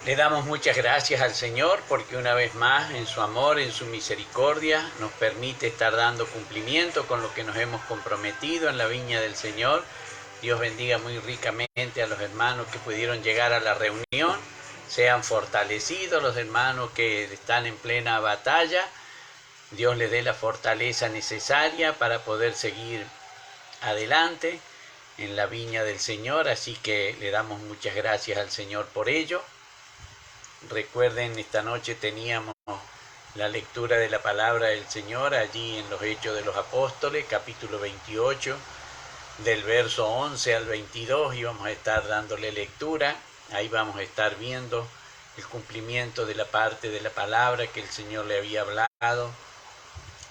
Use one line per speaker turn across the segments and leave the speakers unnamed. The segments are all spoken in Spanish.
Le damos muchas gracias al Señor porque una vez más en su amor, en su misericordia, nos permite estar dando cumplimiento con lo que nos hemos comprometido en la viña del Señor. Dios bendiga muy ricamente a los hermanos que pudieron llegar a la reunión. Sean fortalecidos los hermanos que están en plena batalla. Dios les dé la fortaleza necesaria para poder seguir adelante en la viña del Señor. Así que le damos muchas gracias al Señor por ello. Recuerden, esta noche teníamos la lectura de la palabra del Señor allí en los Hechos de los Apóstoles, capítulo 28, del verso 11 al 22, y vamos a estar dándole lectura. Ahí vamos a estar viendo el cumplimiento de la parte de la palabra que el Señor le había hablado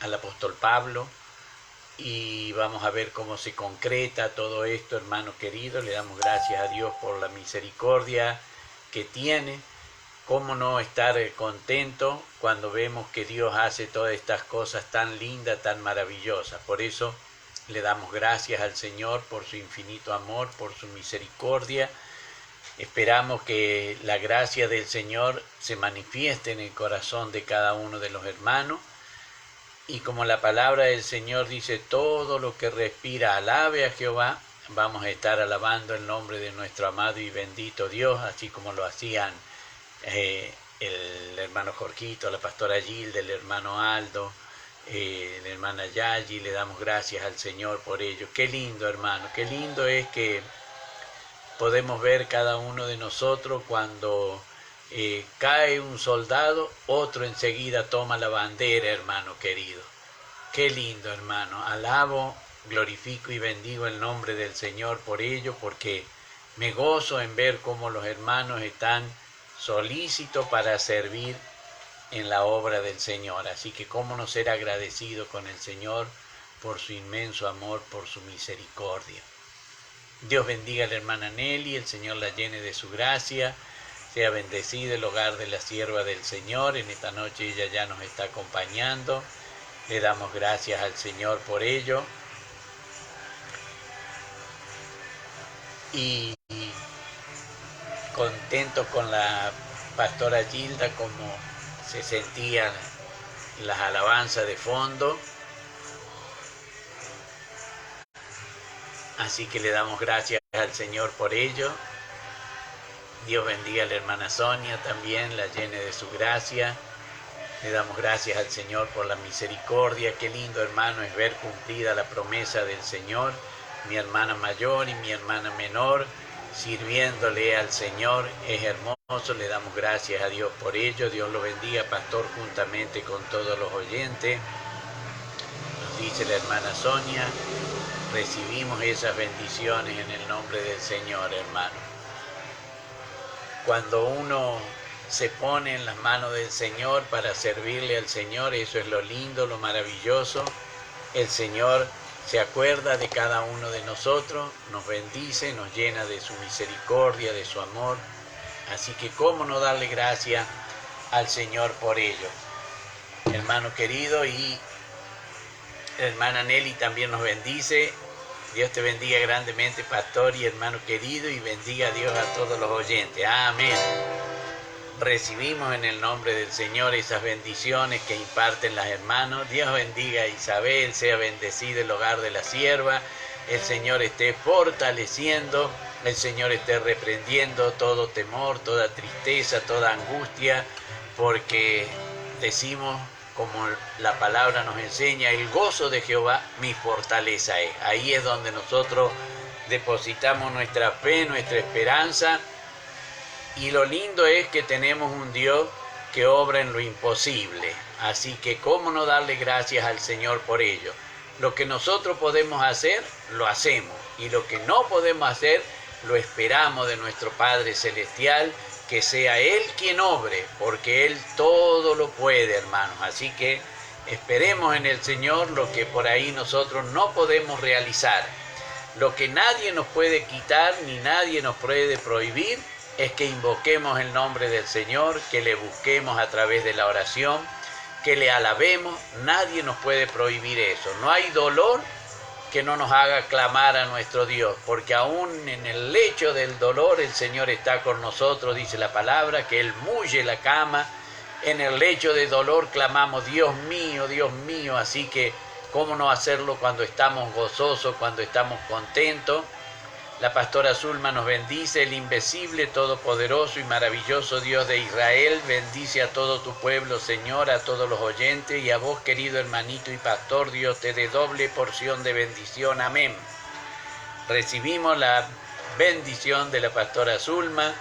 al apóstol Pablo, y vamos a ver cómo se concreta todo esto, hermano querido. Le damos gracias a Dios por la misericordia que tiene. ¿Cómo no estar contento cuando vemos que Dios hace todas estas cosas tan lindas, tan maravillosas? Por eso le damos gracias al Señor por su infinito amor, por su misericordia. Esperamos que la gracia del Señor se manifieste en el corazón de cada uno de los hermanos. Y como la palabra del Señor dice, todo lo que respira alabe a Jehová, vamos a estar alabando el nombre de nuestro amado y bendito Dios, así como lo hacían el hermano Jorgito, la pastora Gilda, el hermano Aldo, la hermana Yayi. Le damos gracias al Señor por ello. Qué lindo, hermano, qué lindo es que podemos ver cada uno de nosotros cuando cae un soldado, otro enseguida toma la bandera, hermano querido. Qué lindo, hermano. Alabo, glorifico y bendigo el nombre del Señor por ello, porque me gozo en ver cómo los hermanos están solícito para servir en la obra del Señor. Así que cómo no ser agradecido con el Señor por su inmenso amor, por su misericordia. Dios bendiga a la hermana Nelly, el Señor la llene de su gracia, sea bendecido el hogar de la sierva del Señor. En esta noche ella ya nos está acompañando. Le damos gracias al Señor por ello. Y contento con la pastora Gilda, como se sentían las alabanzas de fondo. Así que le damos gracias al Señor por ello. Dios bendiga a la hermana Sonia también, la llene de su gracia. Le damos gracias al Señor por la misericordia. Qué lindo, hermano, es ver cumplida la promesa del Señor. Mi hermana mayor y mi hermana menor sirviéndole al Señor, es hermoso. Le damos gracias a Dios por ello. Dios lo bendiga, pastor, juntamente con todos los oyentes. Nos dice la hermana Sonia, recibimos esas bendiciones en el nombre del Señor, hermano. Cuando uno se pone en las manos del Señor para servirle al Señor, eso es lo lindo, lo maravilloso. El Señor se acuerda de cada uno de nosotros, nos bendice, nos llena de su misericordia, de su amor. Así que cómo no darle gracias al Señor por ello. Hermano querido, y hermana Nelly también nos bendice. Dios te bendiga grandemente, pastor y hermano querido, y bendiga a Dios a todos los oyentes. Amén. Recibimos en el nombre del Señor esas bendiciones que imparten las hermanos. Dios bendiga a Isabel, sea bendecido el hogar de la sierva. El Señor esté fortaleciendo, el Señor esté reprendiendo todo temor, toda tristeza, toda angustia, porque decimos, como la palabra nos enseña, el gozo de Jehová mi fortaleza es. Ahí es donde nosotros depositamos nuestra fe, nuestra esperanza. Y lo lindo es que tenemos un Dios que obra en lo imposible. Así que cómo no darle gracias al Señor por ello. Lo que nosotros podemos hacer, lo hacemos. Y lo que no podemos hacer, lo esperamos de nuestro Padre Celestial, que sea Él quien obre, porque Él todo lo puede, hermanos. Así que esperemos en el Señor lo que por ahí nosotros no podemos realizar. Lo que nadie nos puede quitar ni nadie nos puede prohibir es que invoquemos el nombre del Señor, que le busquemos a través de la oración, que le alabemos. Nadie nos puede prohibir eso. No hay dolor que no nos haga clamar a nuestro Dios, porque aún en el lecho del dolor el Señor está con nosotros, dice la palabra, que Él mulle la cama. En el lecho de dolor clamamos, Dios mío, así que ¿cómo no hacerlo cuando estamos gozosos, cuando estamos contentos? La pastora Zulma nos bendice, el invisible, todopoderoso y maravilloso Dios de Israel, bendice a todo tu pueblo, Señor, a todos los oyentes, y a vos, querido hermanito y pastor, Dios te dé doble porción de bendición. Amén. Recibimos la bendición de la pastora Zulma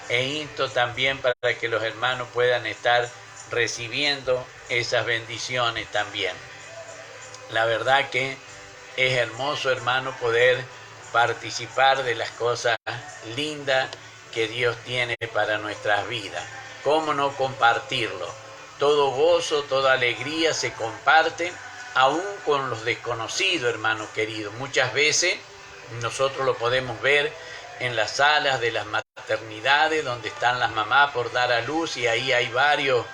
e insto también para que los hermanos puedan estar recibiendo esas bendiciones también. La verdad que es hermoso, hermano, poder participar de las cosas lindas que Dios tiene para nuestras vidas. ¿Cómo no compartirlo? Todo gozo, toda alegría se comparte, aún con los desconocidos, hermano querido. Muchas veces nosotros lo podemos ver en las salas de las maternidades, donde están las mamás por dar a luz, y ahí hay varios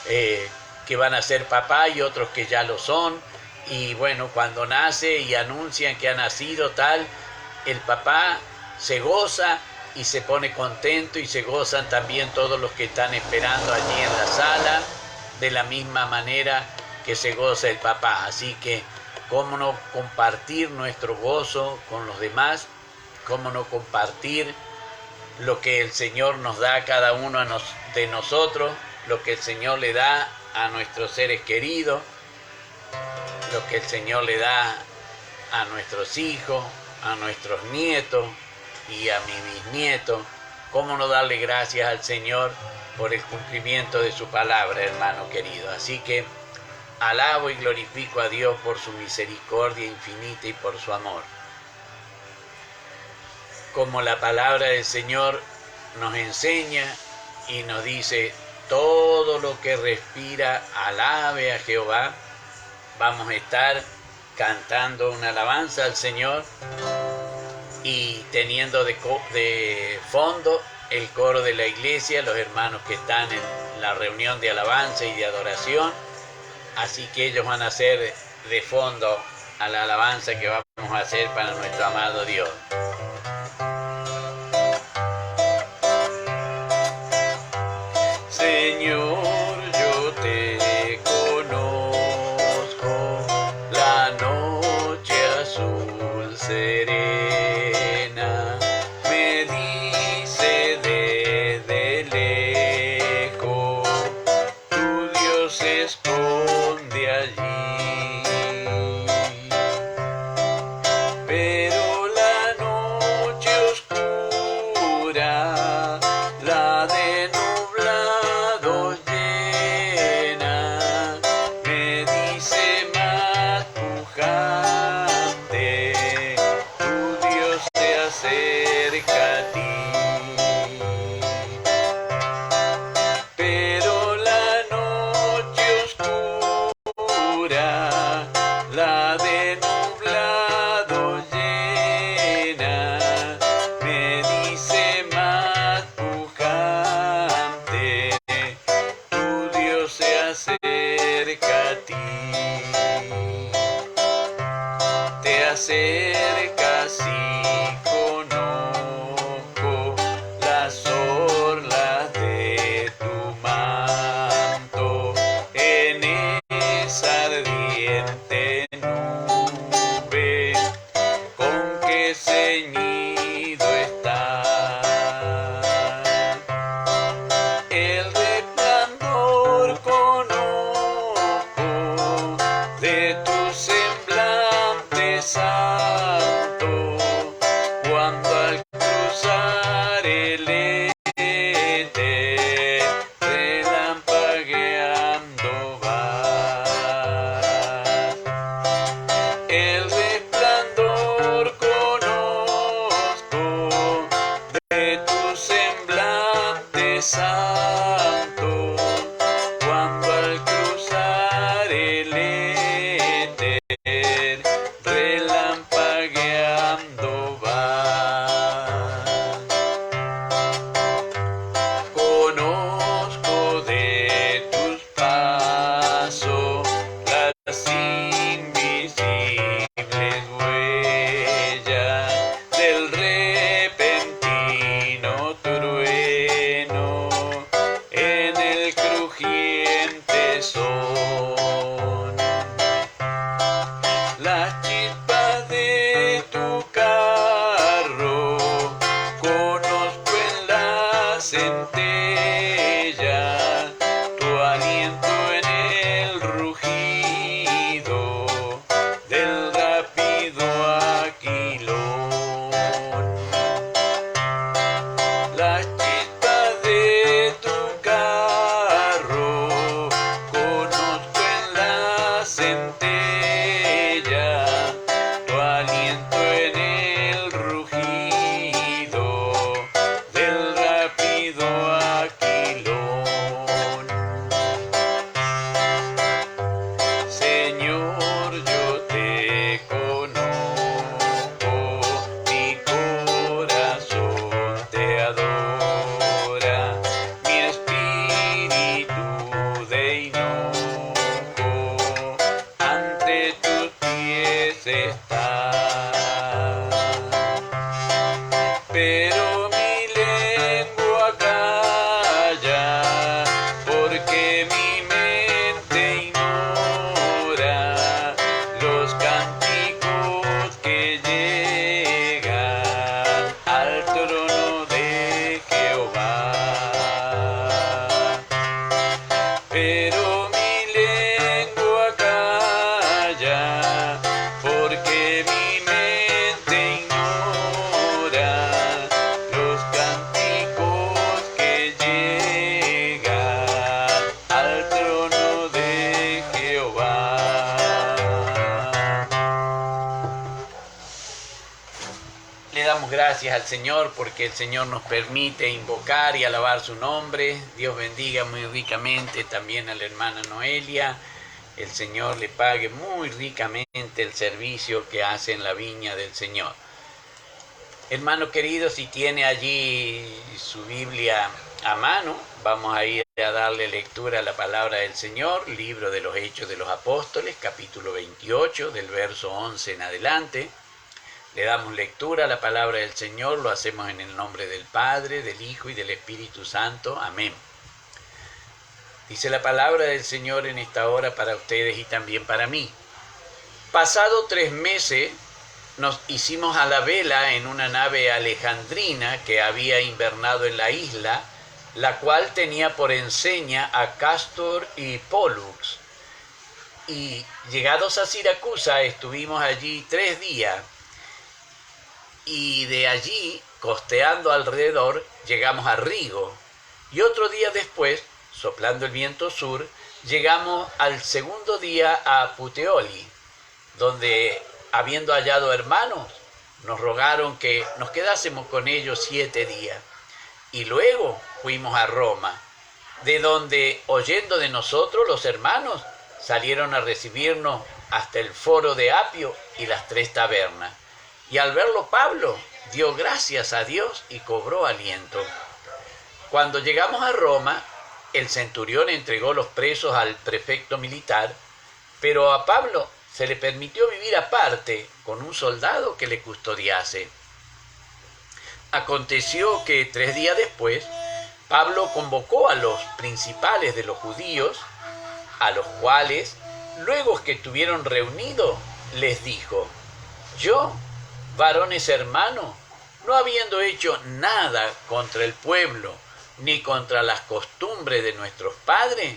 que van a ser papá y otros que ya lo son. Y bueno, cuando nace y anuncian que ha nacido tal, el papá se goza y se pone contento, y se gozan también todos los que están esperando allí en la sala, de la misma manera que se goza el papá. Así que, ¿cómo no compartir nuestro gozo con los demás? ¿Cómo no compartir lo que el Señor nos da a cada uno de nosotros, lo que el Señor le da a nuestros seres queridos, lo que el Señor le da a nuestros hijos, a nuestros nietos y a mis bisnietos? ¿Cómo no darle gracias al Señor por el cumplimiento de su palabra, hermano querido? Así que alabo y glorifico a Dios por su misericordia infinita y por su amor. Como la palabra del Señor nos enseña y nos dice, todo lo que respira, alabe a Jehová. Vamos a estar cantando una alabanza al Señor y teniendo de fondo el coro de la iglesia, los hermanos que están en la reunión de alabanza y de adoración. Así que ellos van a hacer de fondo a la alabanza que vamos a hacer para nuestro amado Dios. Señor, yo te conozco, la noche azul serena me dice desde lejos, tu Dios se esconde allí, pero la noche gracias al Señor porque el Señor nos permite invocar y alabar su nombre. Dios bendiga muy ricamente también a la hermana Noelia. El Señor le pague muy ricamente el servicio que hace en la viña del Señor. Hermano querido, si tiene allí su Biblia a mano, vamos a ir a darle lectura a la palabra del Señor, libro de los Hechos de los Apóstoles, capítulo 28, del verso 11 en adelante. Le damos lectura a la palabra del Señor, lo hacemos en el nombre del Padre, del Hijo y del Espíritu Santo. Amén. Dice la palabra del Señor en esta hora para ustedes y también para mí. Pasado 3 meses, nos hicimos a la vela en una nave alejandrina que había invernado en la isla, la cual tenía por enseña a Cástor y Pólux. Y llegados a Siracusa, estuvimos allí 3 días, y de allí, costeando alrededor, llegamos a Rigo, y otro día después, soplando el viento sur, llegamos al segundo día a Puteoli, donde, habiendo hallado hermanos, nos rogaron que nos quedásemos con ellos 7 días. Y luego fuimos a Roma, de donde, oyendo de nosotros, los hermanos salieron a recibirnos hasta el foro de Apio y las 3 tabernas. Y al verlo Pablo, dio gracias a Dios y cobró aliento. Cuando llegamos a Roma, el centurión entregó los presos al prefecto militar, pero a Pablo se le permitió vivir aparte con un soldado que le custodiase. Aconteció que 3 días después, Pablo convocó a los principales de los judíos, a los cuales, luego que estuvieron reunidos, les dijo: yo, varones hermanos, no habiendo hecho nada contra el pueblo, ni contra las costumbres de nuestros padres,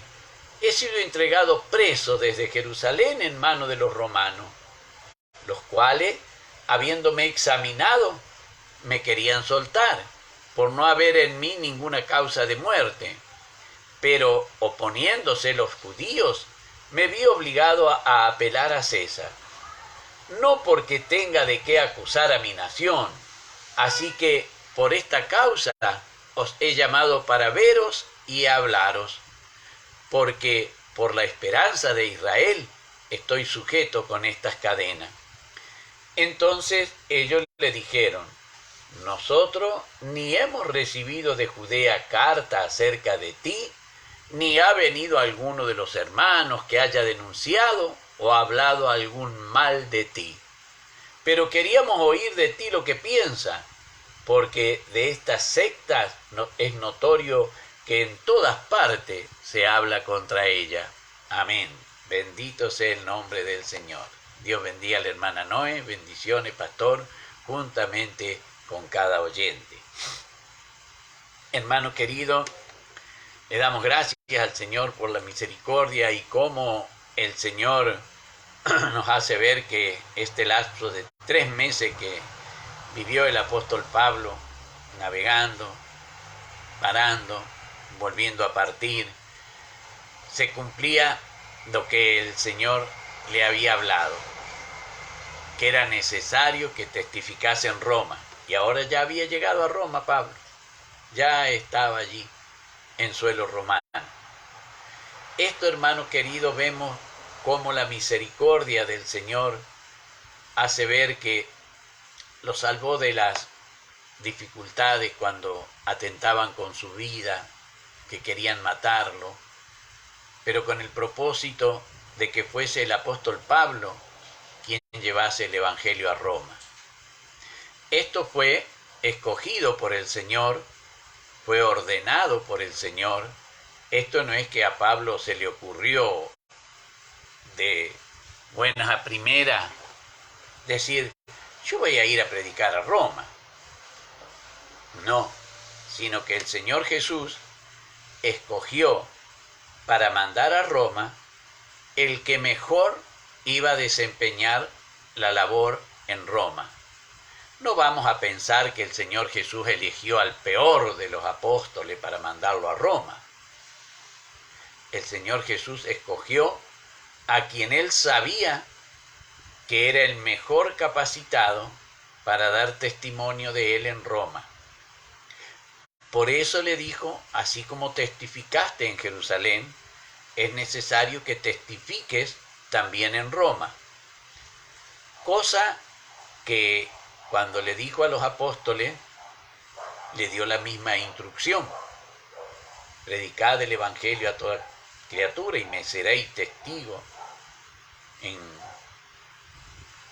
he sido entregado preso desde Jerusalén en mano de los romanos, los cuales, habiéndome examinado, me querían soltar, por no haber en mí ninguna causa de muerte. Pero, oponiéndose los judíos, me vi obligado a apelar a César, no porque tenga de qué acusar a mi nación. Así que, por esta causa, os he llamado para veros y hablaros, porque por la esperanza de Israel estoy sujeto con estas cadenas. Entonces ellos le dijeron: nosotros ni hemos recibido de Judea carta acerca de ti, ni ha venido alguno de los hermanos que haya denunciado o hablado algún mal de ti. Pero queríamos oír de ti lo que piensas, porque de estas sectas es notorio que en todas partes se habla contra ella. Amén. Bendito sea el nombre del Señor. Dios bendiga a la hermana Noé. Bendiciones, pastor, juntamente con cada oyente. Hermano querido, le damos gracias al Señor por la misericordia y cómo el Señor nos hace ver que este lapso de 3 meses que vivió el apóstol Pablo, navegando, parando, volviendo a partir, se cumplía lo que el Señor le había hablado, que era necesario que testificase en Roma. Y ahora ya había llegado a Roma Pablo, ya estaba allí en suelo romano. Esto, hermano querido, vemos cómo la misericordia del Señor hace ver que lo salvó de las dificultades cuando atentaban con su vida, que querían matarlo, pero con el propósito de que fuese el apóstol Pablo quien llevase el evangelio a Roma. Esto fue escogido por el Señor, fue ordenado por el Señor. Esto no es que a Pablo se le ocurrió de buenas a primeras decir: yo voy a ir a predicar a Roma. No, sino que el Señor Jesús escogió para mandar a Roma el que mejor iba a desempeñar la labor en Roma. No vamos a pensar que el Señor Jesús eligió al peor de los apóstoles para mandarlo a Roma. El Señor Jesús escogió a quien él sabía que era el mejor capacitado para dar testimonio de él en Roma. Por eso le dijo, así como testificaste en Jerusalén, es necesario que testifiques también en Roma. Cosa que cuando le dijo a los apóstoles, le dio la misma instrucción. Predicad el evangelio a toda criatura y me seréis testigo en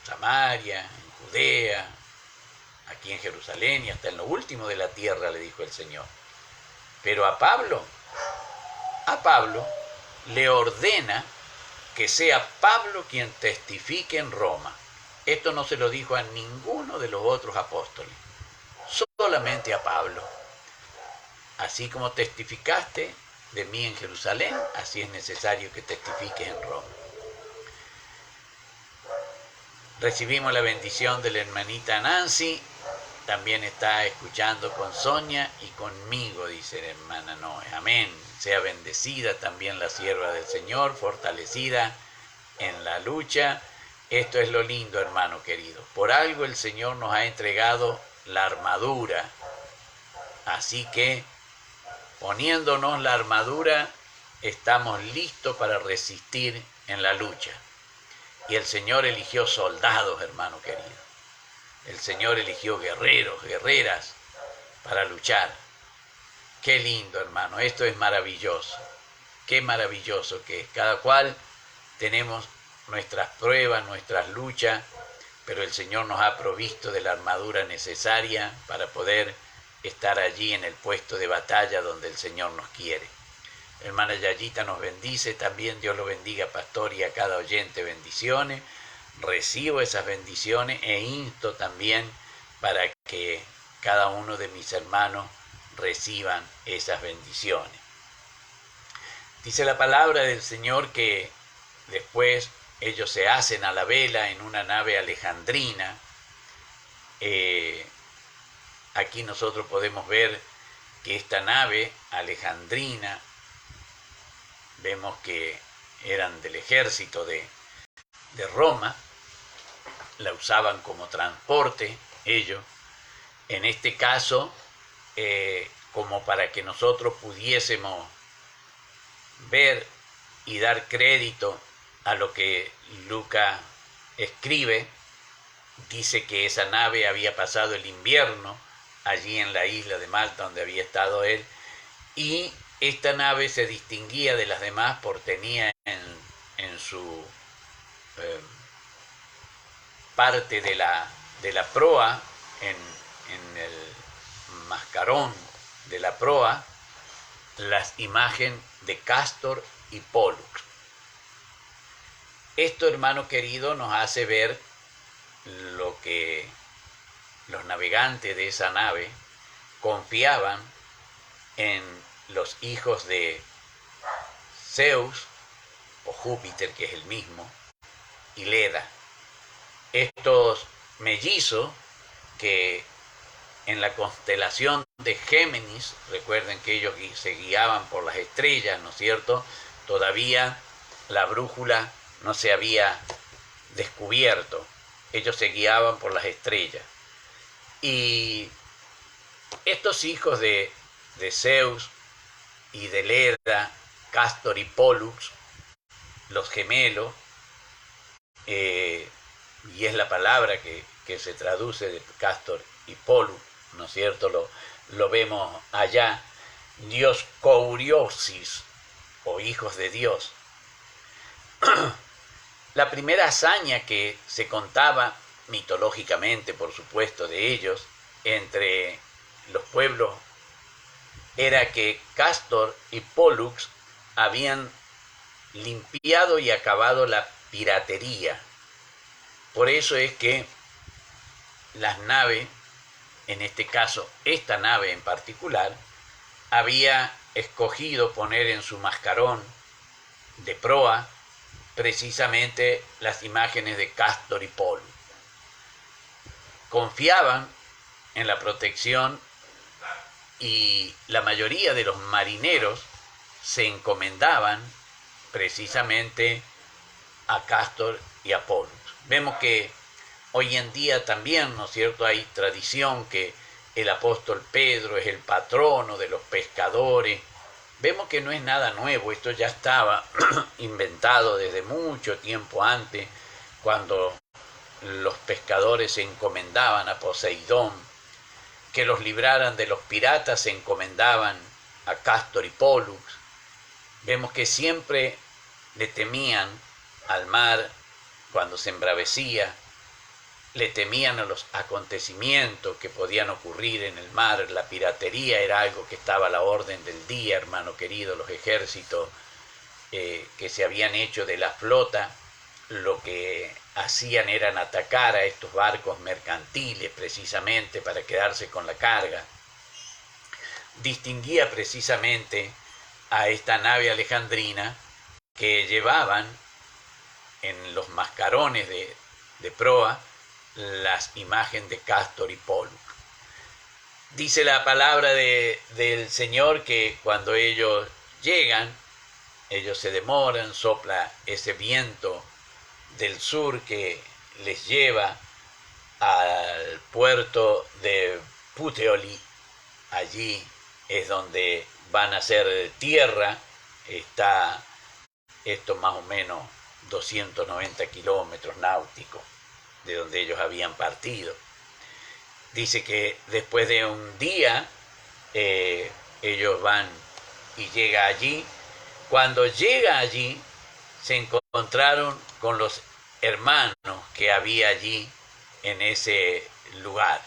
Samaria, en Judea, aquí en Jerusalén y hasta en lo último de la tierra, le dijo el Señor. Pero a Pablo le ordena que sea Pablo quien testifique en Roma. Esto no se lo dijo a ninguno de los otros apóstoles, solamente a Pablo. Así como testificaste de mí en Jerusalén, así es necesario que testifiques en Roma. Recibimos la bendición de la hermanita Nancy, también está escuchando con Sonia y conmigo, dice la hermana Noé. Amén. Sea bendecida también la sierva del Señor, fortalecida en la lucha. Esto es lo lindo, hermano querido. Por algo el Señor nos ha entregado la armadura. Así que, poniéndonos la armadura, estamos listos para resistir en la lucha. Y el Señor eligió soldados, hermano querido. El Señor eligió guerreros, guerreras para luchar. Qué lindo, hermano. Esto es maravilloso. Qué maravilloso que es. Cada cual tenemos nuestras pruebas, nuestras luchas, pero el Señor nos ha provisto de la armadura necesaria para poder estar allí en el puesto de batalla donde el Señor nos quiere. Hermana Yayita nos bendice, también Dios lo bendiga, pastor, y a cada oyente bendiciones. Recibo esas bendiciones e insto también para que cada uno de mis hermanos reciban esas bendiciones. Dice la palabra del Señor que después ellos se hacen a la vela en una nave alejandrina. Aquí nosotros podemos ver que esta nave alejandrina, vemos que eran del ejército de Roma, la usaban como transporte ellos. En este caso, como para que nosotros pudiésemos ver y dar crédito a lo que Lucas escribe, dice que esa nave había pasado el invierno allí en la isla de Malta donde había estado él, y esta nave se distinguía de las demás porque tenía en su parte de la proa, en el mascarón de la proa, las imágenes de Cástor y Pólux. Esto, hermano querido, nos hace ver lo que los navegantes de esa nave confiaban en los hijos de Zeus, o Júpiter, que es el mismo, y Leda. Estos mellizos que en la constelación de Géminis, recuerden que ellos se guiaban por las estrellas, ¿no es cierto? Todavía la brújula no se había descubierto. Ellos se guiaban por las estrellas. Y estos hijos de Zeus y de Leda, Cástor y Pólux, los gemelos, y es la palabra que se traduce de Cástor y Pólux, ¿no es cierto? Lo vemos allá, Dioscouriosis, o hijos de Dios. La primera hazaña que se contaba, mitológicamente por supuesto, de ellos, entre los pueblos, era que Cástor y Pólux habían limpiado y acabado la piratería. Por eso es que las naves, en este caso esta nave en particular, había escogido poner en su mascarón de proa precisamente las imágenes de Cástor y Pólux. Confiaban en la protección y la mayoría de los marineros se encomendaban precisamente a Cástor y a Pólux. Vemos que Hoy en día también, ¿no es cierto?, hay tradición que el apóstol Pedro es el patrono de los pescadores. Vemos que no es nada nuevo, esto ya estaba inventado desde mucho tiempo antes, cuando los pescadores se encomendaban a Poseidón, que los libraran de los piratas se encomendaban a Cástor y Pólux. Vemos que siempre le temían al mar cuando se embravecía, le temían a los acontecimientos que podían ocurrir en el mar. La piratería era algo que estaba a la orden del día, hermano querido. Los ejércitos que se habían hecho de la flota, lo que hacían eran atacar a estos barcos mercantiles precisamente para quedarse con la carga. Distinguía precisamente a esta nave alejandrina que llevaban en los mascarones de proa las imágenes de Cástor y Pólux. Dice la palabra del Señor que cuando ellos llegan, ellos se demoran, sopla ese viento del sur que les lleva al puerto de Puteoli. Allí es donde van a hacer tierra. Está esto más o menos 290 kilómetros náuticos de donde ellos habían partido. Dice que después de un día ellos van y llega allí. Cuando llega allí se encontraron con los hermanos que había allí en ese lugar.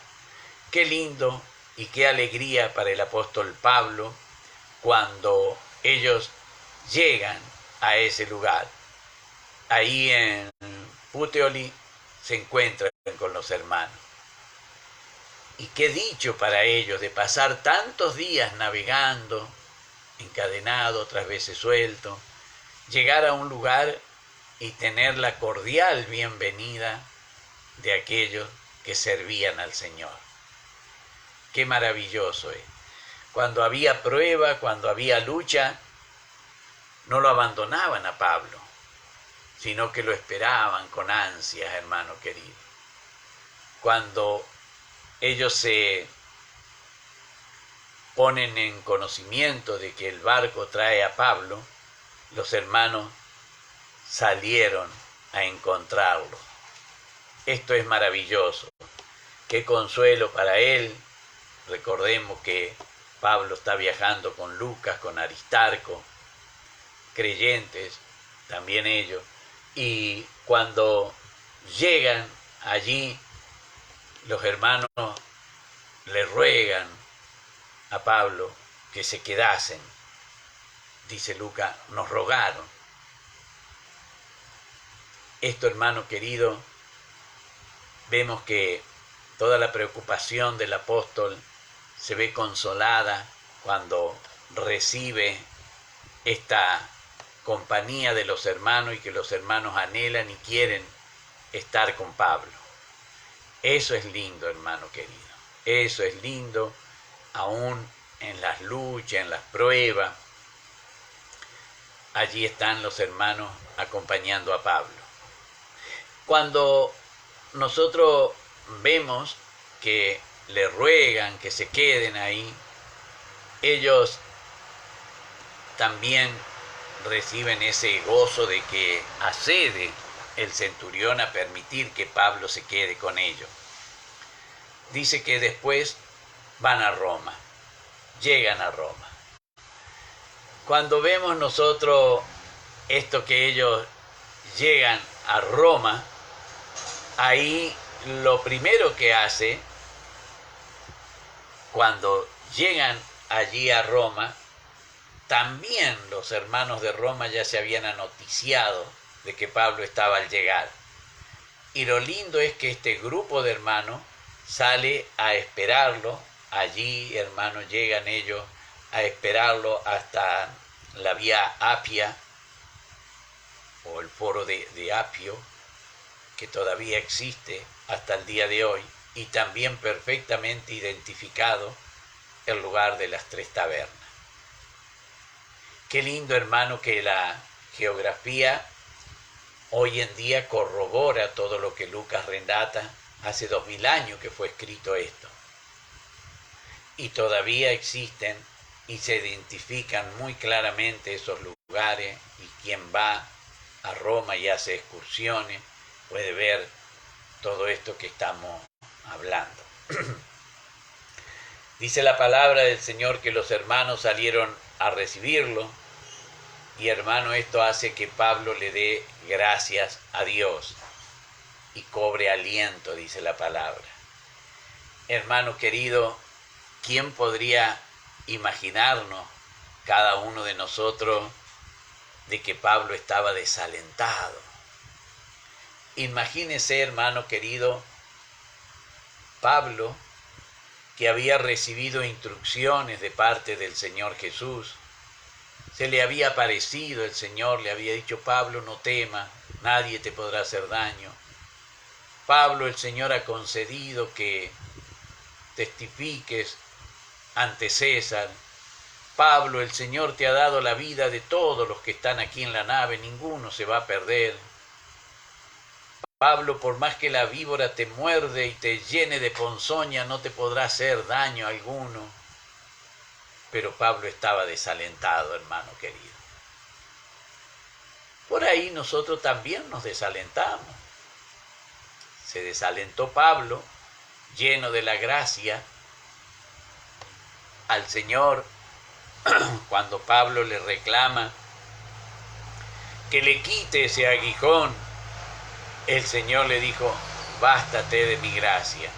Qué lindo y qué alegría para el apóstol Pablo cuando ellos llegan a ese lugar. Ahí en Puteoli se encuentran con los hermanos. Y qué dicho para ellos de pasar tantos días navegando, encadenado, otras veces suelto, llegar a un lugar y tener la cordial bienvenida de aquellos que servían al Señor. Qué maravilloso es. Cuando había prueba, cuando había lucha, no lo abandonaban a Pablo, sino que lo esperaban con ansias, hermano querido. Cuando ellos se ponen en conocimiento de que el barco trae a Pablo, los hermanos salieron a encontrarlo. Esto es maravilloso. Qué consuelo para él. Recordemos que Pablo está viajando con Lucas, con Aristarco, creyentes, también ellos. Y cuando llegan allí, los hermanos le ruegan a Pablo que se quedasen. Dice Lucas, nos rogaron. Esto, hermano querido, vemos que toda la preocupación del apóstol se ve consolada cuando recibe esta compañía de los hermanos y que los hermanos anhelan y quieren estar con Pablo. Eso es lindo, hermano querido. Eso es lindo, aún en las luchas, en las pruebas. Allí están los hermanos acompañando a Pablo. Cuando nosotros vemos que le ruegan que se queden ahí, ellos también reciben ese gozo de que accede el centurión a permitir que Pablo se quede con ellos. Dice que después van a Roma, llegan a Roma. Cuando vemos nosotros esto que ellos llegan a Roma, ahí lo primero que hace, cuando llegan allí a Roma, también los hermanos de Roma ya se habían anoticiado de que Pablo estaba al llegar. Y lo lindo es que este grupo de hermanos sale a esperarlo. Allí, hermanos, llegan ellos a esperarlo hasta la vía Apia, o el foro de Apio, que todavía existe hasta el día de hoy, y también perfectamente identificado el lugar de las Tres Tabernas. Qué lindo, hermano, que la geografía hoy en día corrobora todo lo que Lucas relata. Hace 2000 años que fue escrito esto. Y todavía existen y se identifican muy claramente esos lugares, y quien va a Roma y hace excursiones puede ver todo esto que estamos hablando. Dice la palabra del Señor que los hermanos salieron a recibirlo, y hermano, esto hace que Pablo le dé gracias a Dios y cobre aliento, dice la palabra. Hermano querido, ¿quién podría imaginarnos, cada uno de nosotros, de que Pablo estaba desalentado? Imagínese, hermano querido, Pablo, que había recibido instrucciones de parte del Señor Jesús. Se le había aparecido el Señor, le había dicho: Pablo, no temas, nadie te podrá hacer daño. Pablo, el Señor ha concedido que testifiques ante César. Pablo, el Señor te ha dado la vida de todos los que están aquí en la nave, ninguno se va a perder. Pablo, por más que la víbora te muerde y te llene de ponzoña, no te podrá hacer daño alguno. Pero Pablo estaba desalentado, hermano querido. Por ahí nosotros también nos desalentamos. Se desalentó Pablo, lleno de la gracia, al Señor, cuando Pablo le reclama que le quite ese aguijón. El Señor le dijo: bástate de mi gracia.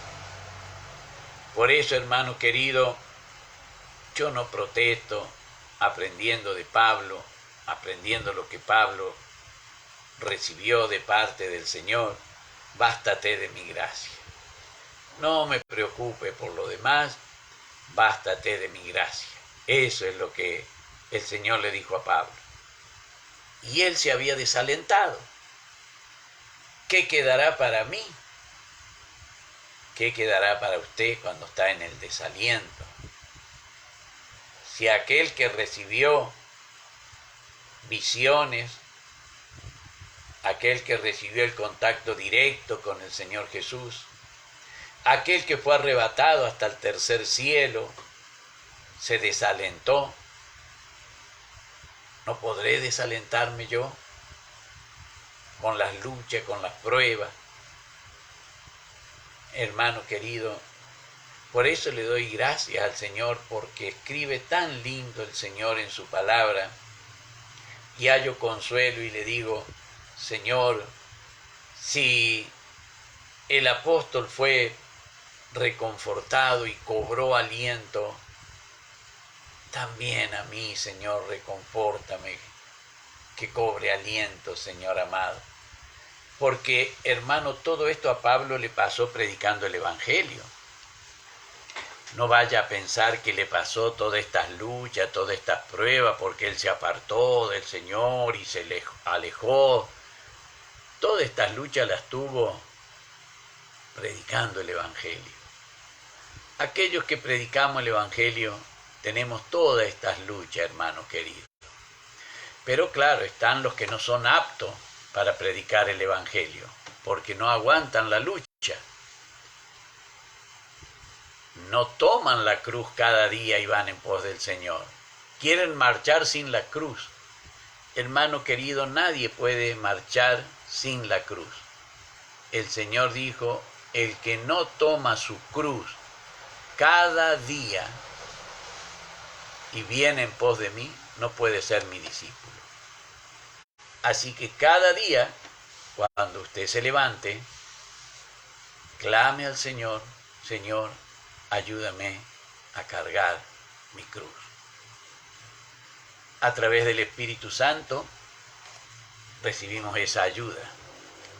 Por eso, hermano querido, yo no protesto aprendiendo de Pablo, aprendiendo lo que Pablo recibió de parte del Señor. Bástate de mi gracia. No me preocupe por lo demás, bástate de mi gracia. Eso es lo que el Señor le dijo a Pablo. Y él se había desalentado. ¿Qué quedará para mí? ¿Qué quedará para usted cuando está en el desaliento? Si aquel que recibió visiones, aquel que recibió el contacto directo con el Señor Jesús, aquel que fue arrebatado hasta el tercer cielo, se desalentó, ¿no podré desalentarme yo con las luchas, con las pruebas? Hermano querido, por eso le doy gracias al Señor, porque escribe tan lindo el Señor en su palabra, y hallo consuelo y le digo: Señor, si el apóstol fue reconfortado y cobró aliento, también a mí, Señor, reconfórtame, que cobre aliento, Señor amado. Porque, hermano, todo esto a Pablo le pasó predicando el Evangelio. No vaya a pensar que le pasó todas estas luchas, todas estas pruebas, porque él se apartó del Señor y se alejó. Todas estas luchas las tuvo predicando el Evangelio. Aquellos que predicamos el Evangelio tenemos todas estas luchas, hermanos queridos. Pero claro, están los que no son aptos para predicar el Evangelio, porque no aguantan la lucha. No toman la cruz cada día y van en pos del Señor. Quieren marchar sin la cruz. Hermano querido, nadie puede marchar sin la cruz. El Señor dijo: el que no toma su cruz cada día y viene en pos de mí, no puede ser mi discípulo. Así que cada día, cuando usted se levante, clame al Señor: Señor, ayúdame a cargar mi cruz. A través del Espíritu Santo recibimos esa ayuda.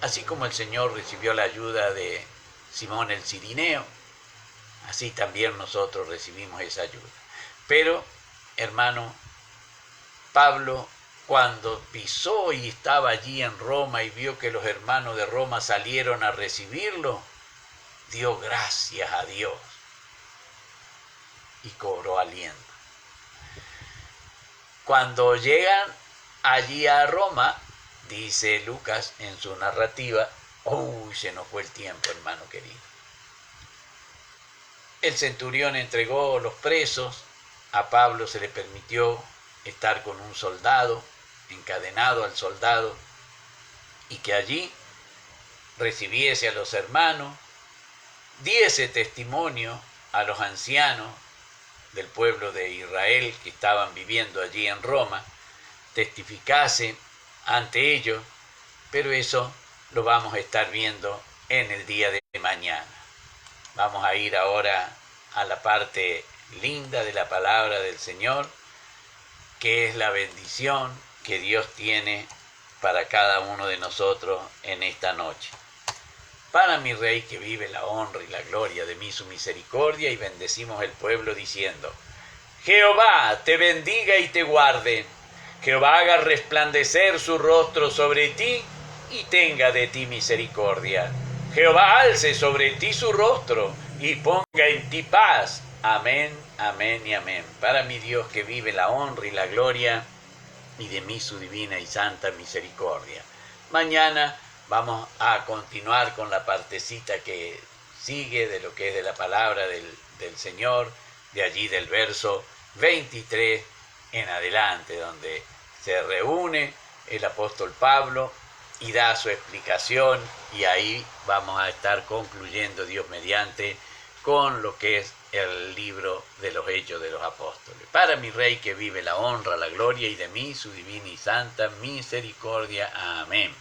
Así como el Señor recibió la ayuda de Simón el Cirineo, así también nosotros recibimos esa ayuda. Pero, hermano, Pablo, cuando pisó y estaba allí en Roma y vio que los hermanos de Roma salieron a recibirlo, dio gracias a Dios y cobró aliento. Cuando llegan allí a Roma, Dice Lucas en su narrativa, uy, se nos fue el tiempo, hermano querido. El centurión entregó los presos, a Pablo se le permitió estar con un soldado, encadenado al soldado, y que allí recibiese a los hermanos, diese testimonio a los ancianos del pueblo de Israel que estaban viviendo allí en Roma, testificase ante ellos, pero eso lo vamos a estar viendo en el día de mañana. Vamos a ir ahora a la parte linda de la palabra del Señor, que es la bendición que Dios tiene para cada uno de nosotros en esta noche. Para mi Rey que vive la honra y la gloria de mí su misericordia, y bendecimos el pueblo diciendo: Jehová te bendiga y te guarde. Jehová haga resplandecer su rostro sobre ti y tenga de ti misericordia. Jehová alce sobre ti su rostro y ponga en ti paz. Amén, amén y amén. Para mi Dios que vive la honra y la gloria, y de mí su divina y santa misericordia. Mañana vamos a continuar con la partecita que sigue de lo que es de la palabra del Señor, de allí del verso 23 en adelante, donde se reúne el apóstol Pablo y da su explicación, y ahí vamos a estar concluyendo, Dios mediante, con lo que es el libro de los Hechos de los Apóstoles. Para mi Rey que vive la honra, la gloria, y de mí su divina y santa misericordia. Amén.